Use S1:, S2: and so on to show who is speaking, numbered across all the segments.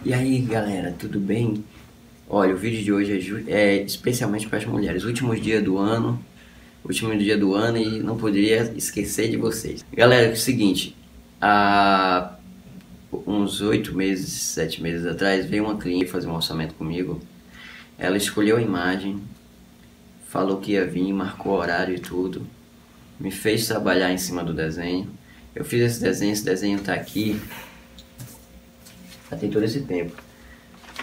S1: E aí galera, tudo bem? Olha, o vídeo de hoje é especialmente para as mulheres. Último dia do ano e não poderia esquecer de vocês. Galera, é o seguinte, há uns 8 meses, 7 meses atrás, veio uma cliente fazer um orçamento comigo. Ela escolheu a imagem, falou que ia vir, marcou horário e tudo, me fez trabalhar em cima do desenho. Eu fiz esse desenho tá aqui, já tem todo esse tempo.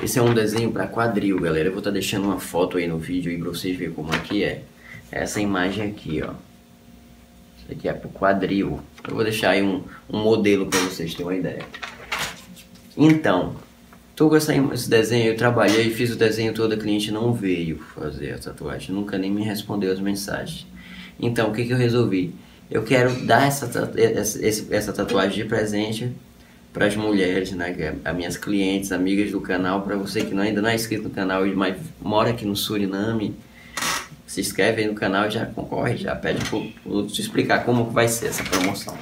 S1: Esse é um desenho para quadril, galera. Eu vou estar deixando uma foto aí no vídeo aí para vocês verem como é que é. Essa imagem aqui, ó. Isso aqui é pro quadril. Eu vou deixar aí um modelo para vocês terem uma ideia. Então, tô com esse desenho, eu trabalhei, fiz o desenho todo, a cliente não veio fazer a tatuagem, nunca nem me respondeu as mensagens. Então, o que eu resolvi? Eu quero dar essa tatuagem de presente para as mulheres, né, as minhas clientes, amigas do canal. Para você que ainda não é inscrito no canal, mas mora aqui no Suriname, se inscreve aí no canal e já concorre, já pede para eu te explicar como vai ser essa promoção.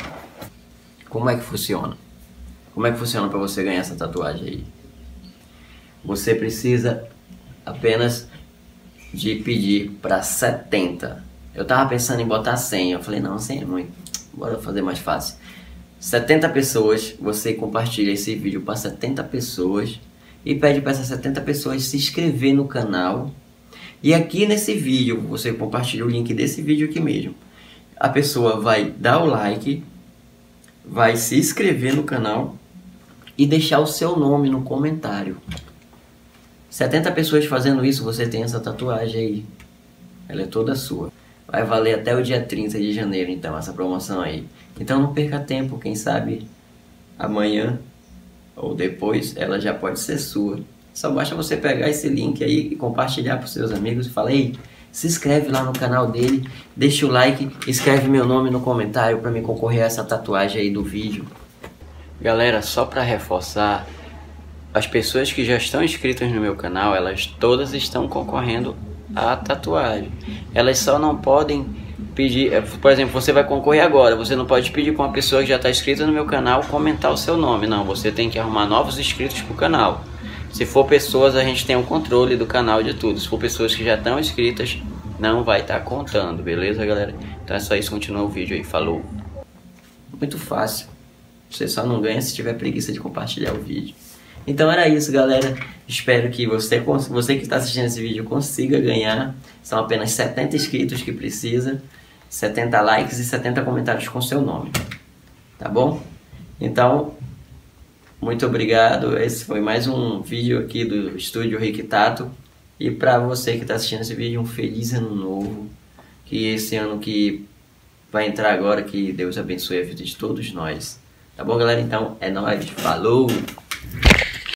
S1: Como é que funciona? Como é que funciona para você ganhar essa tatuagem aí? Você precisa apenas de pedir para 70. Eu tava pensando em botar 100, eu falei não, 100 é muito, bora fazer mais fácil. 70 pessoas, você compartilha esse vídeo para 70 pessoas e pede para essas 70 pessoas se inscrever no canal. E aqui nesse vídeo, você compartilha o link desse vídeo aqui mesmo. A pessoa vai dar o like, vai se inscrever no canal e deixar o seu nome no comentário. 70 pessoas fazendo isso, você tem essa tatuagem aí. Ela é toda sua. Vai valer até o dia 30 de janeiro, então, essa promoção aí. Então não perca tempo, quem sabe amanhã ou depois ela já pode ser sua. Só basta você pegar esse link aí e compartilhar para os seus amigos e falar: ei, se inscreve lá no canal dele, deixa o like, escreve meu nome no comentário para me concorrer a essa tatuagem aí do vídeo. Galera, só para reforçar, as pessoas que já estão inscritas no meu canal, elas todas estão concorrendo a tatuagem. Elas só não podem pedir, por exemplo, você vai concorrer agora, você não pode pedir para uma pessoa que já está inscrita no meu canal comentar o seu nome, não, você tem que arrumar novos inscritos para o canal. Se for pessoas, a gente tem o controle do canal de tudo. Se for pessoas que já estão inscritas, não vai estar contando, beleza, galera? Então é só isso, continua o vídeo aí, falou. Muito fácil, você só não ganha se tiver preguiça de compartilhar o vídeo. Então era isso, galera. Espero que você que está assistindo esse vídeo consiga ganhar. São apenas 70 inscritos que precisa, 70 likes e 70 comentários com seu nome. Tá bom? Então, muito obrigado. Esse foi mais um vídeo aqui do Estúdio Rick Tato. E para você que está assistindo esse vídeo, um feliz ano novo. Que esse ano que vai entrar agora, que Deus abençoe a vida de todos nós. Tá bom, galera? Então, é nóis. Falou!